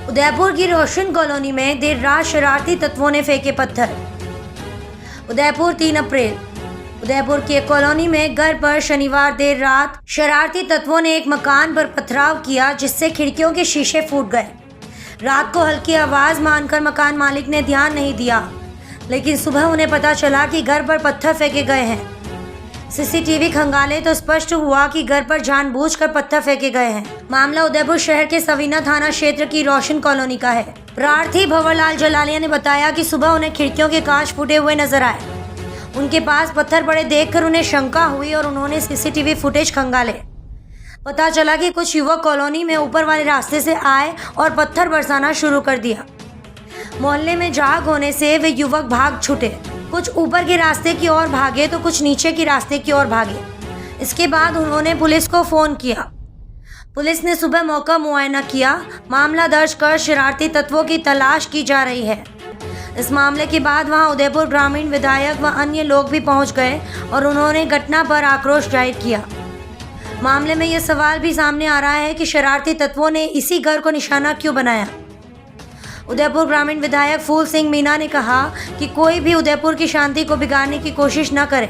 उदयपुर की रोशन कॉलोनी में देर रात शरारती तत्वों ने फेंके पत्थर। उदयपुर 3 अप्रैल। उदयपुर की एक कॉलोनी में घर पर शनिवार देर रात शरारती तत्वों ने एक मकान पर पथराव किया, जिससे खिड़कियों के शीशे फूट गए। रात को हल्की आवाज मानकर मकान मालिक ने ध्यान नहीं दिया, लेकिन सुबह उन्हें पता चला कि घर पर पत्थर फेंके गए हैं। सीसीटीवी खंगाले तो स्पष्ट हुआ कि घर पर जानबूझकर पत्थर फेंके गए हैं। मामला उदयपुर शहर के सवीना थाना क्षेत्र की रोशन कॉलोनी का है। प्रार्थी भंवरलाल जलालिया ने बताया कि सुबह उन्हें खिड़कियों के कांच फूटे हुए नजर आए। उनके पास पत्थर पड़े देखकर उन्हें शंका हुई और उन्होंने सीसीटीवी फुटेज खंगाले। पता चला कि कुछ युवक कॉलोनी में ऊपर वाले रास्ते से आए और पत्थर बरसाना शुरू कर दिया। मोहल्ले में जाग होने से वे युवक भाग छूटे। कुछ ऊपर के रास्ते की ओर भागे तो कुछ नीचे के रास्ते की ओर भागे। इसके बाद उन्होंने पुलिस को फोन किया। पुलिस ने सुबह मौका मुआयना किया। मामला दर्ज कर शरारती तत्वों की तलाश की जा रही है। इस मामले के बाद वहां उदयपुर ग्रामीण विधायक व अन्य लोग भी पहुंच गए और उन्होंने घटना पर आक्रोश जाहिर किया। मामले में यह सवाल भी सामने आ रहा है कि शरारती तत्वों ने इसी घर को निशाना क्यों बनाया। उदयपुर ग्रामीण विधायक फूल सिंह मीना ने कहा कि कोई भी उदयपुर की शांति को बिगाड़ने की कोशिश न करे।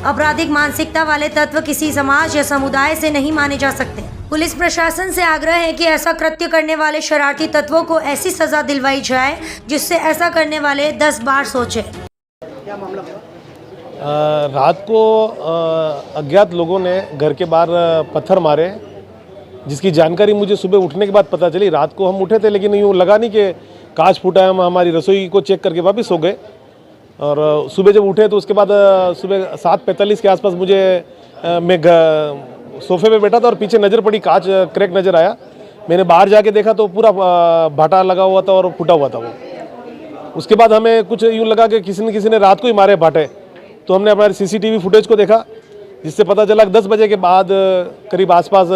आपराधिक मानसिकता वाले तत्व किसी समाज या समुदाय से नहीं माने जा सकते। पुलिस प्रशासन से आग्रह है कि ऐसा कृत्य करने वाले शरारती तत्वों को ऐसी सजा दिलवाई जाए जिससे ऐसा करने वाले 10 बार सोचे। क्या मामला था? रात को अज्ञात लोगों ने घर के बाहर पत्थर मारे, जिसकी जानकारी मुझे सुबह उठने के बाद पता चली। रात को हम उठे थे, लेकिन यूँ लगा नहीं कि कांच फूटा है। हम हमारी रसोई को चेक करके वापस सो गए और सुबह जब उठे तो उसके बाद सुबह 7:45 के आसपास मैं सोफे पे बैठा था और पीछे नज़र पड़ी, कांच क्रैक नज़र आया। मैंने बाहर जाके देखा तो पूरा भाटा लगा हुआ था और फूटा हुआ था वो। उसके बाद हमें कुछ यूँ लगा कि किसी ने रात को ही मारे भाटे। तो हमने हमारे सीसीटीवी फुटेज को देखा, जिससे पता चला कि 10 बजे के बाद करीब आसपास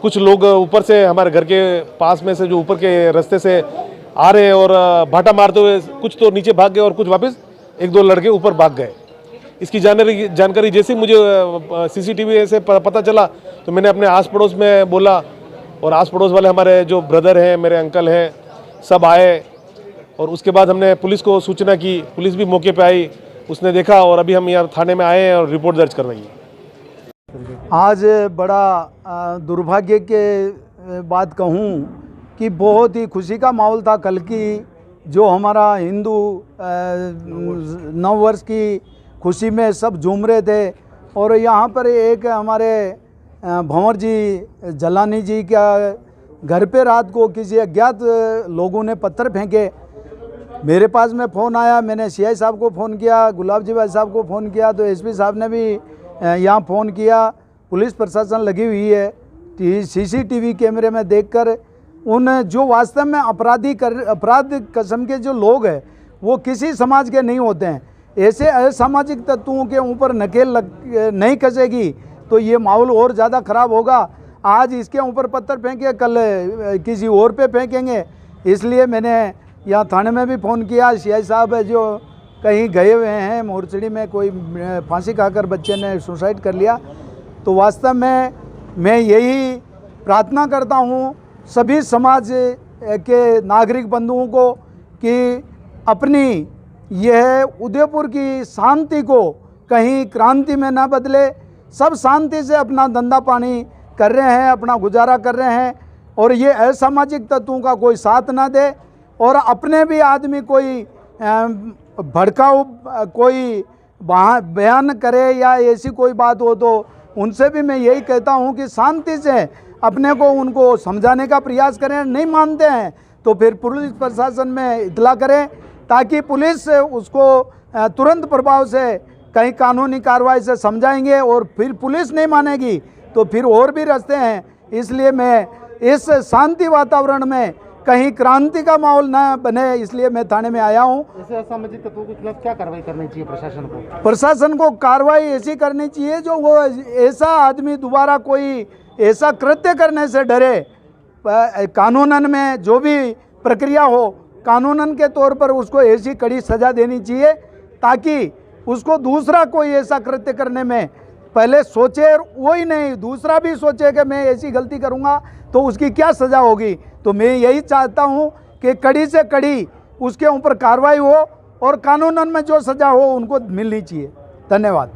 कुछ लोग ऊपर से हमारे घर के पास में से जो ऊपर के रास्ते से आ रहे और भाटा मारते हुए कुछ तो नीचे भाग गए और कुछ वापस 1-2 लड़के ऊपर भाग गए। इसकी जानकारी जैसे मुझे सीसीटीवी से पता चला तो मैंने अपने आस पड़ोस में बोला और आस पड़ोस वाले हमारे जो ब्रदर हैं, मेरे अंकल हैं, सब आए और उसके बाद हमने पुलिस को सूचना की। पुलिस भी मौके पे आई, उसने देखा और अभी हम यहाँ थाने में आए हैं और रिपोर्ट दर्ज कर रही है। आज बड़ा दुर्भाग्य के बात कहूँ कि बहुत ही खुशी का माहौल था। कल की जो हमारा हिंदू नव वर्ष की खुशी में सब झूम रहे थे और यहाँ पर एक हमारे भंवर जी जलानी जी का घर पे रात को किसी अज्ञात लोगों ने पत्थर फेंके। मेरे पास में फ़ोन आया, मैंने सीआई साहब को फ़ोन किया, गुलाब जी भाई साहब को फ़ोन किया, तो एसपी साहब ने भी यहाँ फ़ोन किया। पुलिस प्रशासन लगी हुई है। सीसीटीवी कैमरे में देखकर उन जो वास्तव में अपराध किस्म के जो लोग हैं वो किसी समाज के नहीं होते हैं। ऐसे असामाजिक तत्वों के ऊपर नकेल नहीं कसेगी तो ये माहौल और ज़्यादा ख़राब होगा। आज इसके ऊपर पत्थर फेंके, कल किसी और पे फेंकेंगे। इसलिए मैंने यहाँ थाने में भी फ़ोन किया। सीआई साहब है जो कहीं गए हुए हैं, मोरचड़ी में कोई फांसी खाकर बच्चे ने सुसाइड कर लिया। तो वास्तव में मैं यही प्रार्थना करता हूँ सभी समाज के नागरिक बंधुओं को कि अपनी यह उदयपुर की शांति को कहीं क्रांति में ना बदले। सब शांति से अपना धंधा पानी कर रहे हैं, अपना गुजारा कर रहे हैं और ये असामाजिक तत्वों का कोई साथ ना दे। और अपने भी आदमी कोई भड़काऊ कोई बयान करे या ऐसी कोई बात हो तो उनसे भी मैं यही कहता हूं कि शांति से अपने को उनको समझाने का प्रयास करें। नहीं मानते हैं तो फिर पुलिस प्रशासन में इतला करें ताकि पुलिस उसको तुरंत प्रभाव से कहीं कानूनी कार्रवाई से समझाएंगे और फिर पुलिस नहीं मानेगी तो फिर और भी रास्ते हैं। इसलिए मैं इस शांति वातावरण में कहीं क्रांति का माहौल ना बने, इसलिए मैं थाने में आया हूँ। ऐसे असामाजिक तत्वों के खिलाफ क्या कार्रवाई करनी चाहिए प्रशासन को? प्रशासन को कार्रवाई ऐसी करनी चाहिए जो वो ऐसा आदमी दोबारा कोई ऐसा कृत्य करने से डरे। कानूनन में जो भी प्रक्रिया हो, कानूनन के तौर पर उसको ऐसी कड़ी सजा देनी चाहिए ताकि उसको दूसरा कोई ऐसा कृत्य करने में पहले सोचे, वही नहीं दूसरा भी सोचे कि मैं ऐसी गलती करूँगा तो उसकी क्या सज़ा होगी। तो मैं यही चाहता हूँ कि कड़ी से कड़ी उसके ऊपर कार्रवाई हो और कानूनन में जो सज़ा हो उनको मिलनी चाहिए। धन्यवाद।